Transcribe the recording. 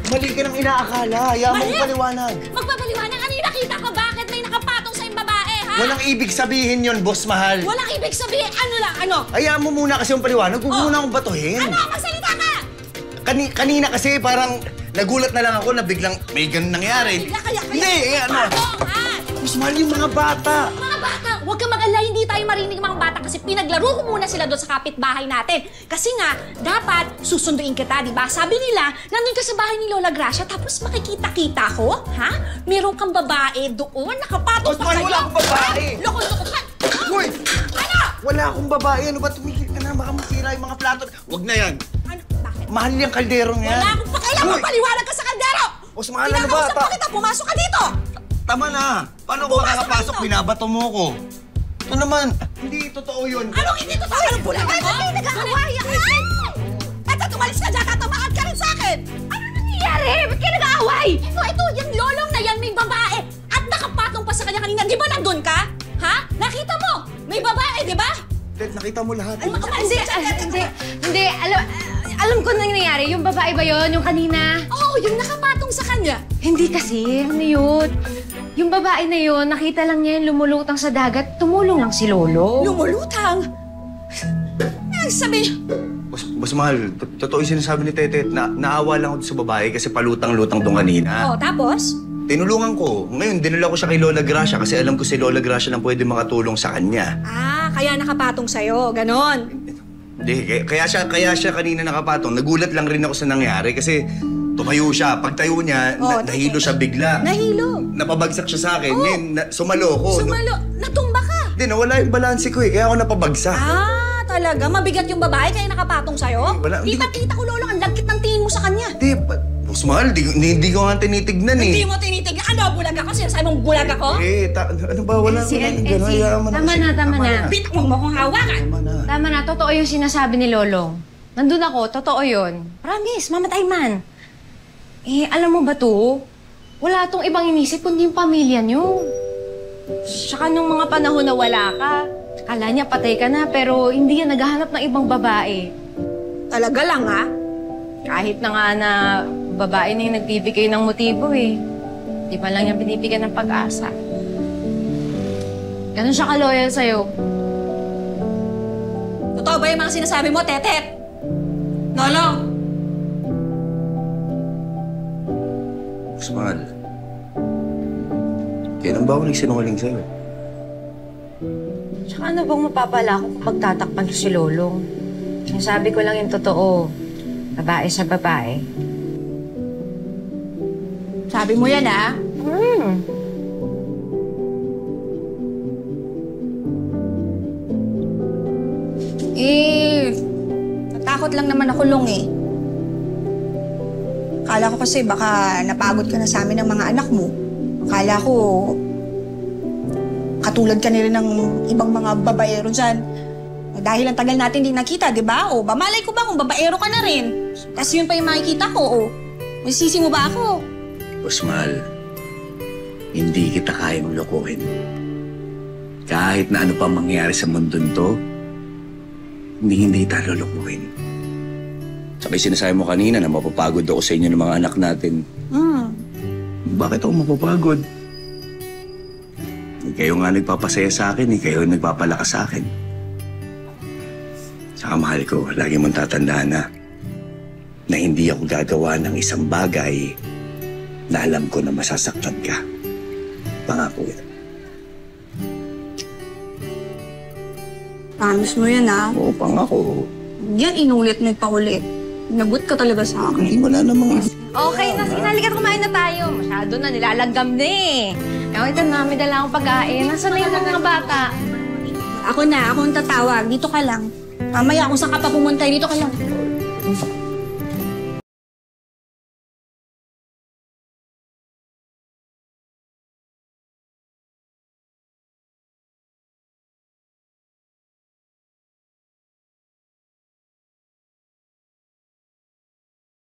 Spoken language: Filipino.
Mali ka nang inaakala. Hayaan mo kong paliwanag. Magpapaliwanag? Ano yung nakita ko? Bakit may nakapatong sa yung babae, ha? Walang ibig sabihin yon, boss mahal. Walang ibig sabihin? Ano lang? Ano? Hayaan mo muna kasi yung paliwanag. Huwag muna akong batuhin. Ano? Magsalita ka! Kanina kasi parang nagulat na lang ako na biglang may ganun nangyari. Bigla kaya Hindi, ano? patong, ha? Boss mahal yung mga bata. Mga bata, huwag kang mag-alala, hindi tayo marinig mga bata kasi pinaglaro ko muna sila doon sa kapitbahay natin. Kasi nga, dapat susunduin kita, di ba? Sabi nila, nandun ka sa bahay ni Lola Gracia tapos makikita-kita ko, ha? Meron kang babae doon, nakapatong Boss mahal, wala akong babae. Loko-loko ka! Uy! Ano? Wala akong babae. Ano ba? Tumigil ka na. Baka masira yung mga plato. Huwag na yan. Ano? Bakit? Mahal yung kalderong yan. Wala akong pakialam, magpaliwanag ka sa kaldero! Boss mahal, ano ba? Pinakausap mo kita, pumasok ka dito! Tama na. Paano ko Pumasok makakapasok? ka dito. Binabato mo ko. Ito naman. Hindi totoo yun. Anong hindi totoo? Anong bulag ako? Ay, nag-aaway ako! Eto, tumalis ka dyan, tatamaan ka rin sa akin! Ano nangyayari? Ba't kayo nag-aaway? Ito, yung lolong na yan, may babae! At nakapatong pa sa kanya kanina, di ba nandun ka? Ha? Nakita mo? May babae, di ba? Ted, nakita mo lahat. Ay, Hindi, hindi. Alam ko na nangyayari. Yung babae ba yon? Yung kanina? Oo, yung nakapatong sa kanya. Hindi kasi. Ano yun? Yung babae na yun, nakita lang niya yung lumulutang sa dagat. Tumulong lang si Lolo. Lumulutang. Sabi, Boss mahal, totoo yung sinasabi ni Tete. Naawa lang ako sa babae kasi palutang-lutang doon kanina. oh, tapos? Tinulungan ko. Ngayon, dinala ko siya kay Lola Gracia kasi alam ko si Lola Gracia lang pwede makatulong sa kanya. Ah, kaya nakapatong sa'yo, ganon. Hindi, kaya siya kanina nakapatong. Nagulat lang rin ako sa nangyari kasi tumayo siya. Pagtayo niya, nahilo siya bigla. Nahilo. Napabagsak siya sa akin. Ngayon, sumalo ko. Natumba ka. Hindi, nawala yung balanse ko kaya ako napabagsak. Ah, talaga? Mabigat yung babae kaya nakapatong sa'yo? Wala, hindi ko- Kita-kita ko, Lolo, ang lagkit ng tingin mo sa kanya. Hindi, boss mahal, hindi ko nga tinitignan eh. Hindi mo tinitignan. Ano, bulag ako? Sinasabi mong bulag ako? Ano ba? Wala Si gano'n. Tama na, tama na. Bitang mo kong hawakan. Tama na. Tama na, totoo yung sinasabi ni Lolo. Nandun ako, totoo yun. Promise, mamatay man. Alam mo ba to? Wala tong ibang inisip kundi yung pamilya niyo. Tsaka nung mga panahon na wala ka, kala niya patay ka na pero hindi yan naghahanap ng ibang babae. Talaga lang, ha? Kahit na nga na babae na yung nagbibigay ng motibo eh. Di pa lang niya binibigyan ng pag-asa. Ganun siya ka-loyal sa'yo. Totoo ba yung mga sinasabi mo, Tetet? Lolo? Boss mahal, kailan ba ako nagsinungaling sa'yo? Tsaka ano bang mapapala ko kapag tatakpan ko si Lolo? Sinasabi ko lang yung totoo. Babae sa babae. Sabi mo yan, ha? Natakot lang naman ako, Long, eh. Akala ko kasi baka napagod ka na sa amin ng mga anak mo. Akala ko katulad ka nila ng ibang mga babaero dyan. Dahil ang tagal natin hindi nakita, di ba? O, bamalay ko ba kung babaero ka na rin? Tapos yun pa yung makikita ko, o. Masisi mo ba ako? Boss mahal, hindi kita kayang lokohin. Kahit na ano pa mangyari sa mundong to, hindi kita lulukuhin. Saka sinasabi mo kanina na mapapagod ako sa inyo ng mga anak natin. Bakit ako mapapagod? Kayo nga nagpapasaya sa akin, kayo nagpapalakas sa akin. Saka mahal ko, lagi mong tatandaan na hindi ako gagawa ng isang bagay na alam ko na masasaktan ka. Pangako yan. Promise mo yan, ha? Oo, pangako. Yan, inulit mo pa ulit. Nagot ka talaga sa akin. Hindi wala namang... Okay na, sige na, halika kumain na tayo. Masyado na, nilalagam na eh. Ito na, may dala akong pagkain. Nasaan na yung mga bata? Ako ang tatawag. Dito ka lang. Mamaya kung saan ka pa pumunta, dito ka lang.